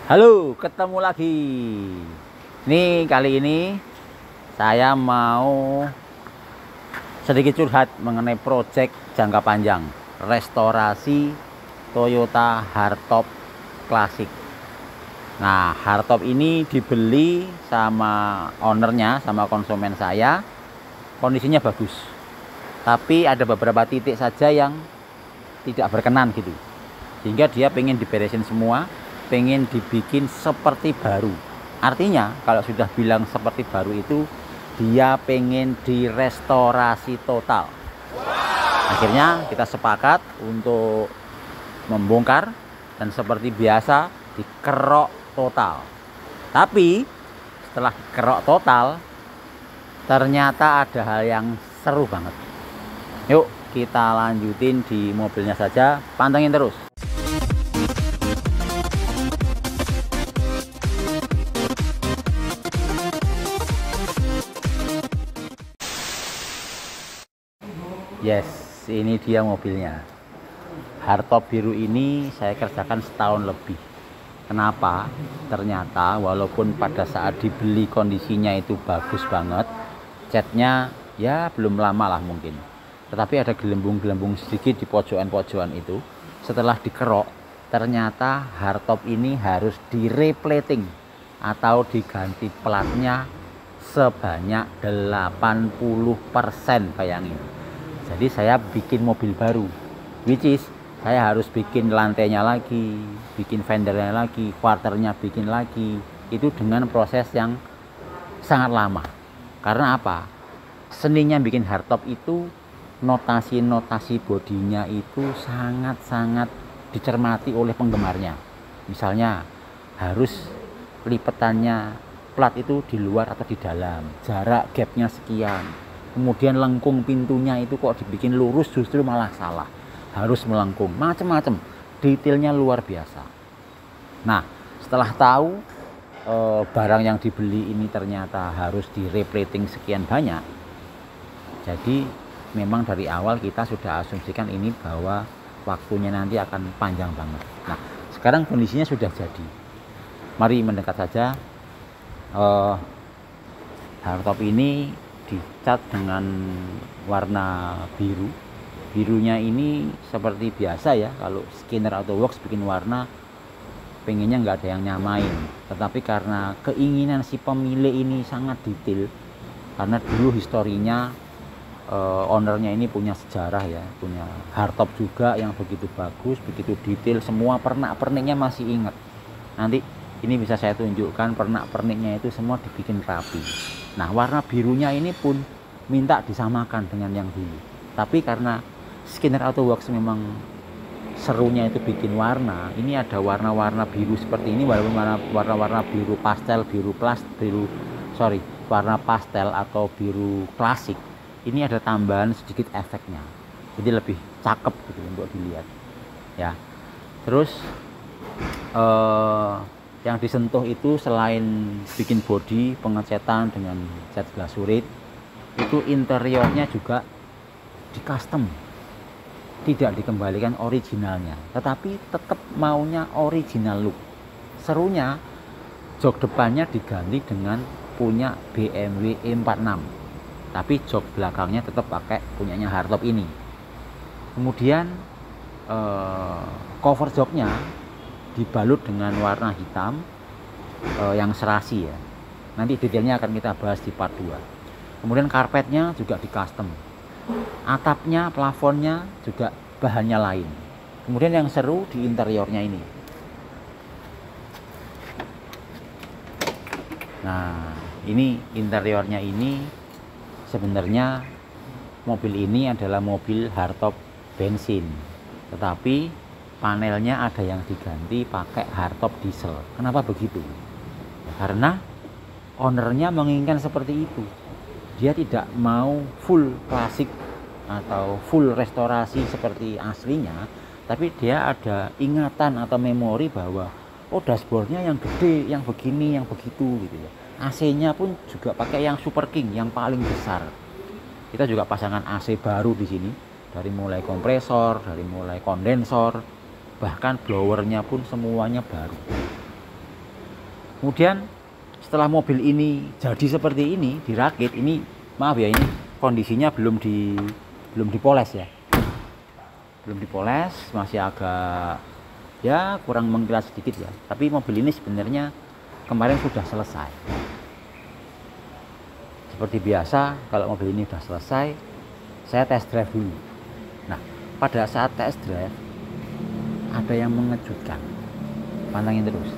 Halo, ketemu lagi. Nih, kali ini saya mau sedikit curhat mengenai proyek jangka panjang restorasi Toyota Hardtop Classic. Nah, Hardtop ini dibeli sama ownernya, sama konsumen saya. Kondisinya bagus, tapi ada beberapa titik saja yang tidak berkenan gitu, sehingga dia pengen diberesin semua, pengen dibikin seperti baru. Artinya kalau sudah bilang seperti baru itu dia pengen direstorasi total. Akhirnya kita sepakat untuk membongkar dan seperti biasa dikerok total. Tapi setelah dikerok total ternyata ada hal yang seru banget. Yuk kita lanjutin di mobilnya saja, pantengin terus. Yes, ini dia mobilnya. Hardtop biru ini saya kerjakan setahun lebih. Kenapa? Ternyata walaupun pada saat dibeli kondisinya itu bagus banget, catnya ya belum lama lah mungkin, tetapi ada gelembung-gelembung sedikit di pojokan-pojokan itu. Setelah dikerok, ternyata hardtop ini harus direplating atau diganti platnya sebanyak 80%, bayangin. Jadi saya bikin mobil baru, which is saya harus bikin lantainya lagi, bikin fendernya lagi, quarternya bikin lagi. Itu dengan proses yang sangat lama. Karena apa? Seninya bikin hardtop itu, notasi-notasi bodinya itu sangat-sangat dicermati oleh penggemarnya. Misalnya harus lipetannya plat itu di luar atau di dalam, jarak gapnya sekian, kemudian lengkung pintunya itu kok dibikin lurus justru malah salah, harus melengkung, macam-macam, detailnya luar biasa. Nah, setelah tahu barang yang dibeli ini ternyata harus direplating sekian banyak, jadi memang dari awal kita sudah asumsikan ini bahwa waktunya nanti akan panjang banget. Nah, sekarang kondisinya sudah jadi. Mari mendekat saja. Hardtop ini dicat dengan warna biru. Birunya ini seperti biasa ya, kalau Skinner Auto Works bikin warna pengennya nggak ada yang nyamain, tetapi karena keinginan si pemilik ini sangat detail, karena dulu historinya ownernya ini punya sejarah ya, punya hardtop juga yang begitu bagus, begitu detail, semua pernak-perniknya masih ingat. Nanti ini bisa saya tunjukkan, pernak-perniknya itu semua dibikin rapi. Nah, warna birunya ini pun minta disamakan dengan yang dulu, tapi karena Skinner Auto Works memang serunya itu bikin warna, ini ada warna-warna biru seperti ini, walaupun warna-warna biru pastel, warna pastel atau biru klasik, ini ada tambahan sedikit efeknya, jadi lebih cakep gitu untuk dilihat ya. Terus yang disentuh itu selain bikin bodi, pengecetan dengan cat glasurit, itu interiornya juga di custom, tidak dikembalikan originalnya, tetapi tetap maunya original look. Serunya jok depannya diganti dengan punya BMW E46, tapi jok belakangnya tetap pakai punyanya hardtop ini. Kemudian cover joknya dibalut dengan warna hitam yang serasi ya. Nanti detailnya akan kita bahas di part 2. Kemudian karpetnya juga di custom, atapnya, plafonnya juga bahannya lain. Kemudian yang seru di interiornya ini. Nah, ini interiornya ini sebenarnya mobil ini adalah mobil hardtop bensin, tetapi panelnya ada yang diganti pakai hardtop diesel. Kenapa begitu? Karena ownernya menginginkan seperti itu. Dia tidak mau full klasik atau full restorasi seperti aslinya, tapi dia ada ingatan atau memori bahwa oh, dashboardnya yang gede, yang begini, yang begitu gitu ya. AC-nya pun juga pakai yang Super King, yang paling besar. Kita juga pasangan AC baru di sini, dari mulai kompresor, dari mulai kondensor, bahkan blowernya pun semuanya baru. Kemudian setelah mobil ini jadi seperti ini, dirakit, ini maaf ya, ini kondisinya belum dipoles ya. Belum dipoles, masih agak ya kurang mengkilat sedikit ya. Tapi mobil ini sebenarnya kemarin sudah selesai. Seperti biasa, kalau mobil ini sudah selesai, saya test drive dulu. Nah, pada saat test drive ada yang mengejutkan. Pantengin terus.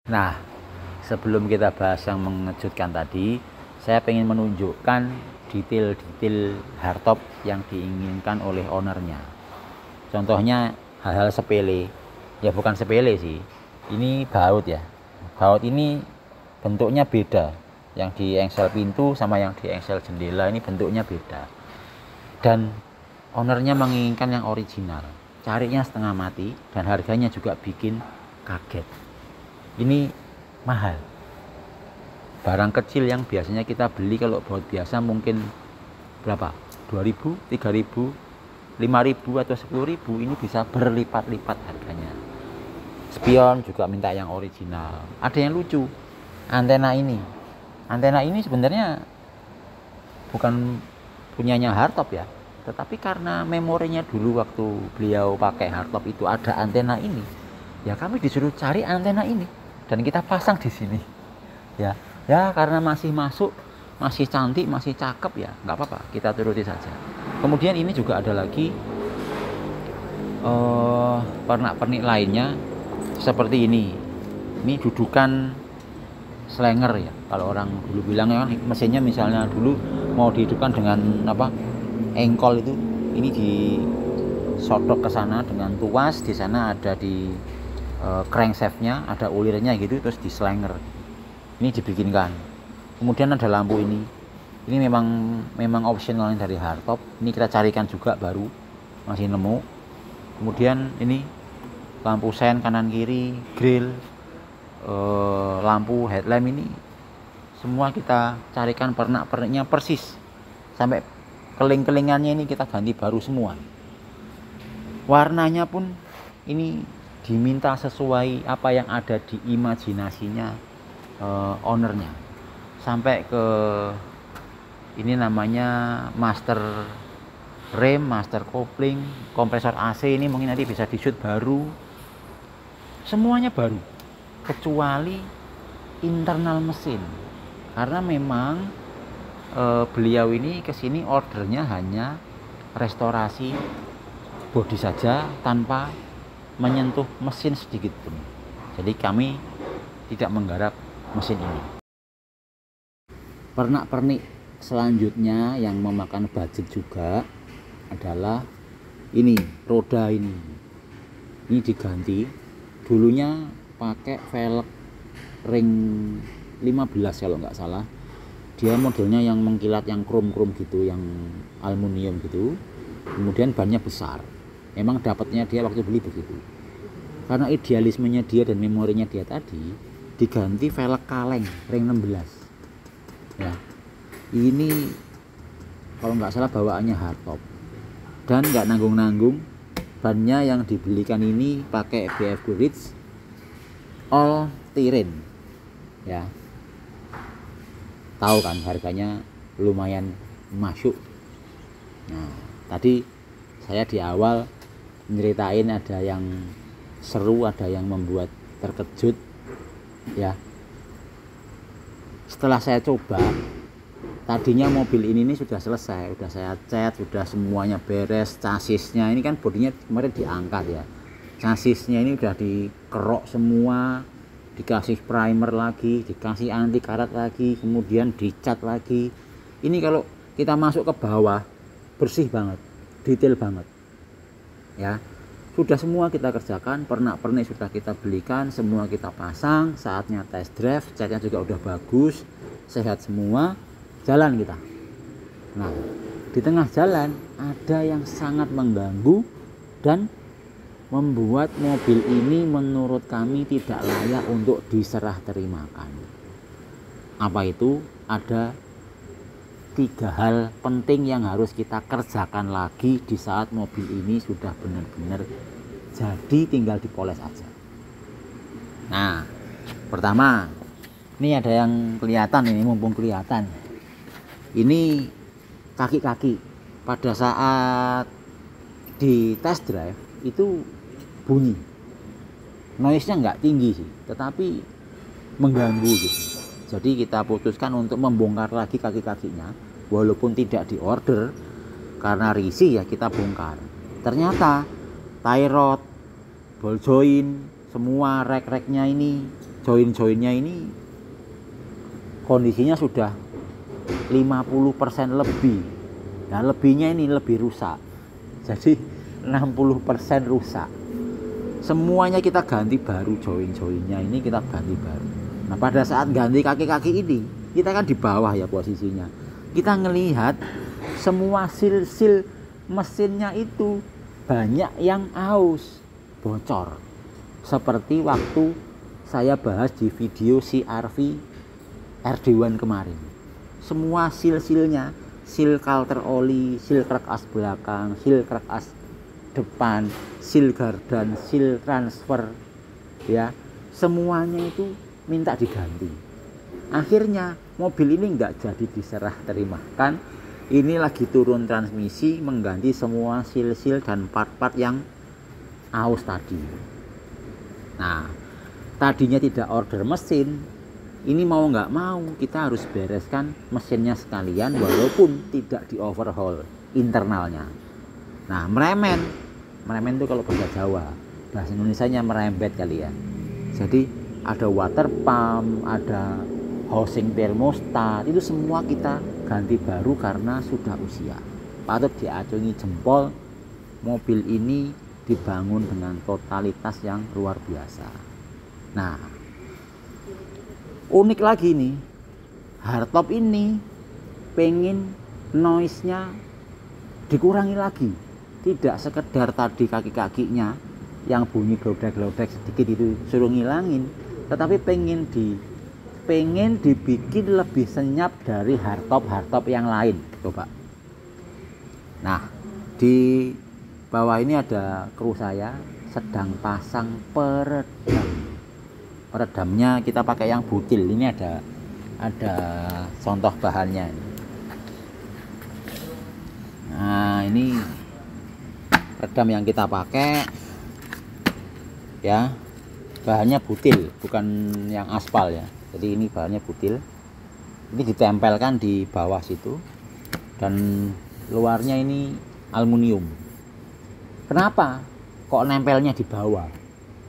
Nah, sebelum kita bahas yang mengejutkan tadi, saya ingin menunjukkan detail-detail hardtop yang diinginkan oleh ownernya. Contohnya hal-hal sepele, ya bukan sepele sih. Ini baut ya. Baut ini bentuknya beda. Yang di engsel pintu sama yang di engsel jendela ini bentuknya beda. Dan ownernya menginginkan yang original. Carinya setengah mati dan harganya juga bikin kaget. Ini mahal. Barang kecil yang biasanya kita beli kalau baut biasa mungkin berapa? 2.000, 3.000, 5.000 atau 10.000, ini bisa berlipat-lipat harganya. Spion juga minta yang original. Ada yang lucu. Antena ini sebenarnya bukan punyanya hardtop ya, tetapi karena memorinya dulu waktu beliau pakai hardtop itu ada antena ini, ya kami disuruh cari antena ini dan kita pasang di sini. Ya karena masih masuk, masih cantik, masih cakep ya, nggak apa-apa, kita turuti saja. Kemudian ini juga ada lagi pernak-pernik lainnya seperti ini. Ini dudukan slanger ya, kalau orang dulu bilang ya, mesinnya misalnya dulu mau dihidupkan dengan apa, engkol itu, ini disodok ke sana dengan tuas, di sana ada di crankshaftnya ada ulirnya gitu, terus di slanger ini dibikinkan. Kemudian ada lampu ini memang optional dari hardtop, ini kita carikan juga baru, masih nemu. Kemudian ini lampu sen kanan kiri, grill, lampu headlamp, ini semua kita carikan pernak-perniknya persis, sampai keling-kelingannya ini kita ganti baru semua. Warnanya pun ini diminta sesuai apa yang ada di imajinasinya ownernya. Sampai ke ini namanya master rem, master kopling, kompresor AC ini mungkin nanti bisa di-shoot baru. Semuanya baru kecuali internal mesin, karena memang beliau ini kesini ordernya hanya restorasi bodi saja tanpa menyentuh mesin sedikit pun. Jadi kami tidak menggarap mesin ini. Pernak-pernik selanjutnya yang memakan budget juga adalah ini, roda ini diganti. Dulunya pakai velg ring 15 kalau nggak salah, dia modelnya yang mengkilat, yang krom-krom gitu, yang aluminium gitu. Kemudian bannya besar, memang dapatnya dia waktu beli begitu. Karena idealismenya dia dan memorinya dia tadi, diganti velg kaleng ring 16 ya. Ini kalau nggak salah bawaannya hardtop dan nggak nanggung-nanggung. Bannya yang dibelikan ini pakai BF Goodrich all terrain ya, tahu kan harganya lumayan masuk. Nah, tadi saya di awal nyeritain ada yang seru, ada yang membuat terkejut ya. Setelah saya coba, tadinya mobil ini sudah selesai, sudah saya cat, sudah semuanya beres. Chassisnya ini kan bodinya kemarin diangkat ya, chassisnya ini udah dikerok semua, dikasih primer lagi, dikasih anti karat lagi, kemudian dicat lagi. Ini kalau kita masuk ke bawah bersih banget, detail banget ya. Sudah semua kita kerjakan, pernak-pernik sudah kita belikan, semua kita pasang. Saatnya test drive, catnya juga udah bagus, sehat semua, jalan kita. Nah, di tengah jalan ada yang sangat mengganggu dan membuat mobil ini menurut kami tidak layak untuk diserah terimakan. Apa itu? Ada 3 hal penting yang harus kita kerjakan lagi di saat mobil ini sudah benar-benar jadi, tinggal dipoles aja. Nah, pertama, ini ada yang kelihatan, ini mumpung kelihatan. Ini kaki-kaki. Pada saat di test drive itu bunyi. Noise-nya nggak tinggi sih, tetapi mengganggu gitu. Jadi kita putuskan untuk membongkar lagi kaki-kakinya, walaupun tidak diorder karena risih ya kita bongkar. Ternyata tie rod, ball joint, semua rek-reknya ini, join-joinnya ini kondisinya sudah 50% lebih. Nah, lebihnya ini lebih rusak. Jadi 60% rusak. Semuanya kita ganti baru, join-joinnya ini kita ganti baru. Nah, pada saat ganti kaki-kaki ini, kita kan di bawah ya posisinya. Kita ngelihat semua sil-sil mesinnya itu banyak yang aus, bocor. Seperti waktu saya bahas di video CR-V RD1 kemarin. Semua sil-silnya, sil coulter oli, sil krek as belakang, sil krek as depan, sil gardan, sil transfer, ya semuanya itu minta diganti. Akhirnya mobil ini nggak jadi diserah terimakan. Ini lagi turun transmisi mengganti semua sil-sil dan part-part yang aus tadi. Nah, tadinya tidak order mesin, ini mau nggak mau kita harus bereskan mesinnya sekalian walaupun tidak di overhaul internalnya. Nah, meremen itu kalau bahasa Jawa, bahasa Indonesianya merembet kali ya. Jadi ada water pump, ada housing thermostat, itu semua kita ganti baru karena sudah usia. Patut diacungi jempol, mobil ini dibangun dengan totalitas yang luar biasa. Nah, unik lagi nih, hardtop ini pengen noise-nya dikurangi lagi. Tidak sekedar tadi kaki-kakinya yang bunyi glodek-glodek sedikit itu suruh ngilangin, tetapi pengen dibikin lebih senyap dari hardtop yang lain. Coba. Nah, di bawah ini ada kru saya sedang pasang peredam. Peredamnya kita pakai yang butil. Ini ada contoh bahannya. Nah, ini peredam yang kita pakai ya, bahannya butil, bukan yang aspal ya. Jadi ini bahannya butil. Ini ditempelkan di bawah situ dan luarnya ini aluminium. Kenapa kok nempelnya di bawah?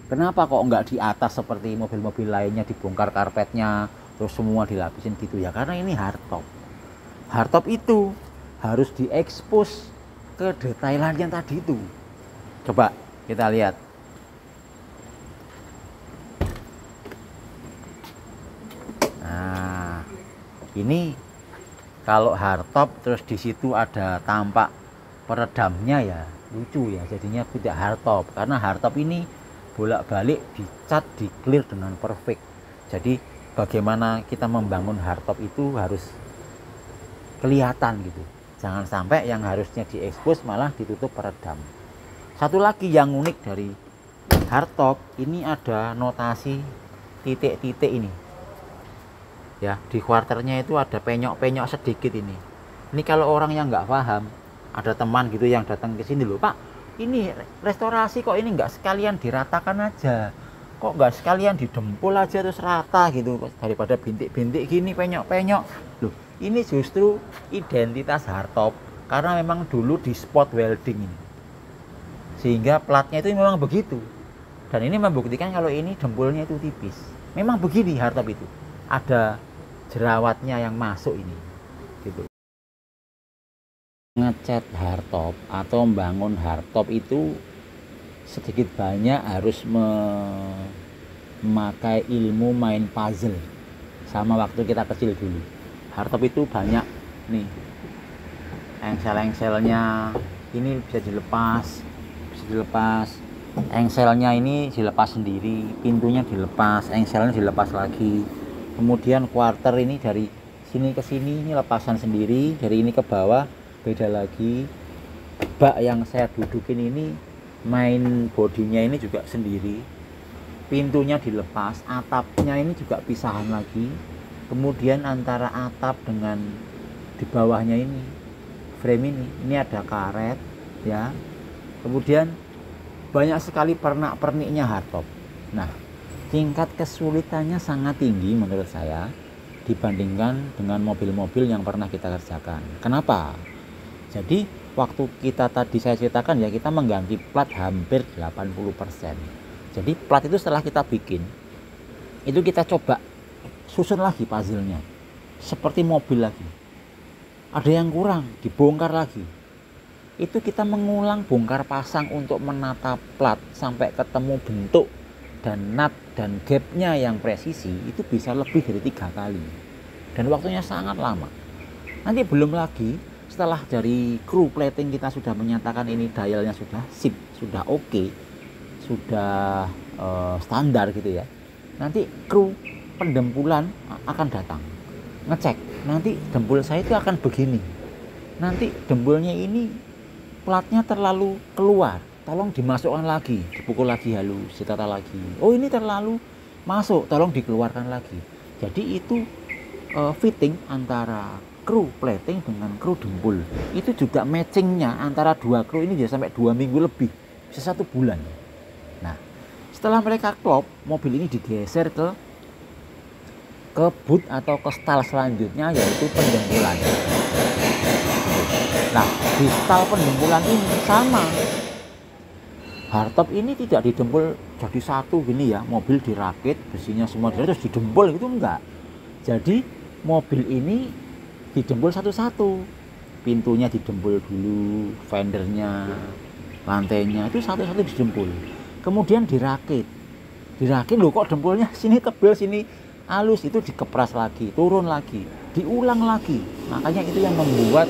Kenapa kok nggak di atas seperti mobil-mobil lainnya, dibongkar karpetnya terus semua dilapisin gitu ya? Karena ini hardtop. Hardtop itu harus diekspos ke detailan yang tadi itu. Coba kita lihat. Nah, ini kalau hardtop terus di situ ada tampak peredamnya ya lucu ya, jadinya tidak hardtop. Karena hardtop ini bolak-balik dicat, di clear dengan perfect. Jadi bagaimana kita membangun hardtop itu harus kelihatan gitu. Jangan sampai yang harusnya diekspos malah ditutup peredam. Satu lagi yang unik dari hardtop ini ada notasi titik-titik ini. Ya, di quarternya itu ada penyok-penyok sedikit ini. Ini kalau orang yang nggak paham, ada teman gitu yang datang ke sini loh, Pak, ini restorasi kok ini nggak sekalian diratakan aja, kok nggak sekalian didempul aja terus rata gitu, daripada bintik-bintik gini penyok-penyok loh. Ini justru identitas hardtop karena memang dulu di spot welding ini, sehingga platnya itu memang begitu. Dan ini membuktikan kalau ini dempulnya itu tipis. Memang begini hardtop itu, ada jerawatnya yang masuk ini gitu. Ngecat hardtop atau membangun hardtop itu sedikit banyak harus memakai ilmu main puzzle sama waktu kita kecil dulu. Hardtop itu banyak nih engsel-engselnya, ini bisa dilepas, engselnya ini dilepas sendiri, pintunya dilepas, engselnya dilepas lagi. Kemudian quarter ini dari sini ke sini ini lepasan sendiri, dari ini ke bawah beda lagi. Bak yang saya dudukin ini main bodinya ini juga sendiri. pintunya dilepas, atapnya ini juga pisahan lagi. Kemudian antara atap dengan di bawahnya ini, frame ini ada karet ya. Kemudian banyak sekali pernak-perniknya hardtop. Nah, tingkat kesulitannya sangat tinggi menurut saya dibandingkan dengan mobil-mobil yang pernah kita kerjakan. Kenapa? Jadi waktu kita tadi saya ceritakan ya, kita mengganti plat hampir 80%. Jadi plat itu setelah kita bikin, itu kita coba susun lagi puzzle-nya. Seperti mobil lagi. Ada yang kurang, dibongkar lagi. Itu kita mengulang bongkar pasang untuk menata plat sampai ketemu bentuk dan nut dan gapnya yang presisi, itu bisa lebih dari 3 kali. Dan waktunya sangat lama. Nanti belum lagi setelah dari kru plating kita sudah menyatakan ini dialnya sudah sip, sudah oke, sudah standar gitu ya. Nanti kru pendempulan akan datang ngecek, nanti dempul saya itu akan begini, nanti dempulnya ini platnya terlalu keluar, tolong dimasukkan lagi, dipukul lagi halus, ditata lagi. Oh ini terlalu masuk, tolong dikeluarkan lagi. Jadi itu fitting antara kru plating dengan kru dempul. Itu juga matchingnya antara dua kru ini bisa sampai 2 minggu lebih, bisa 1 bulan. Nah, setelah mereka klop, mobil ini digeser ke boot atau ke stall selanjutnya, yaitu pendempulan. Nah, di stall pendempulan ini sama, hardtop ini tidak didempul jadi satu gini ya, mobil dirakit, besinya semua terus didempul, itu enggak. Jadi mobil ini didempul satu-satu, pintunya didempul dulu, fendernya, lantainya itu satu-satu didempul. Kemudian dirakit loh, kok dempulnya sini tebal sini halus, itu dikepras lagi, turun lagi, diulang lagi. Makanya itu yang membuat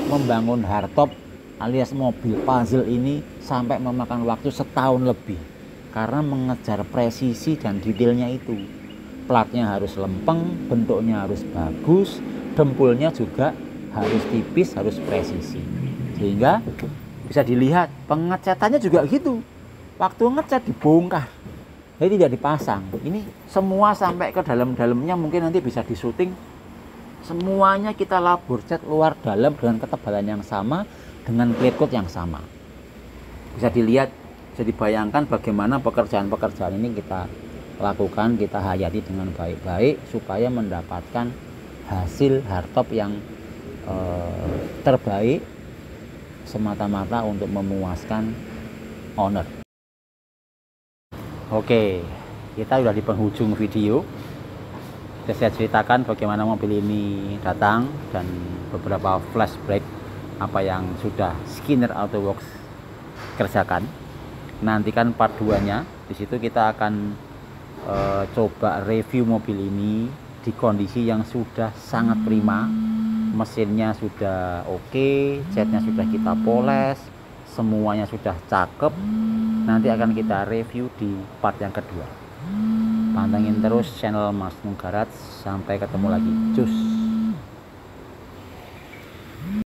membangun hardtop alias mobil puzzle ini sampai memakan waktu 1 tahun lebih, karena mengejar presisi dan detailnya itu. Platnya harus lempeng, bentuknya harus bagus, dempulnya juga harus tipis, harus presisi, sehingga bisa dilihat pengecatannya juga gitu. Waktu ngecat dibongkar, jadi tidak dipasang. Ini semua sampai ke dalam-dalamnya, mungkin nanti bisa disuting. Semuanya kita labur cat luar dalam dengan ketebalan yang sama, dengan plate coat yang sama. Bisa dilihat, bisa dibayangkan bagaimana pekerjaan-pekerjaan ini kita lakukan, kita hayati dengan baik-baik supaya mendapatkan hasil hardtop yang terbaik semata-mata untuk memuaskan owner. Oke, kita sudah di penghujung video. Sudah saya ceritakan bagaimana mobil ini datang dan beberapa flashback apa yang sudah Skinner Auto Works kerjakan. Nantikan part 2-nya. Di situ kita akan coba review mobil ini di kondisi yang sudah sangat prima. Mesinnya sudah oke, catnya sudah kita poles, semuanya sudah cakep. Nanti akan kita review di part yang kedua. Pantengin terus channel Mas Nung Garage. Sampai ketemu lagi. Cus.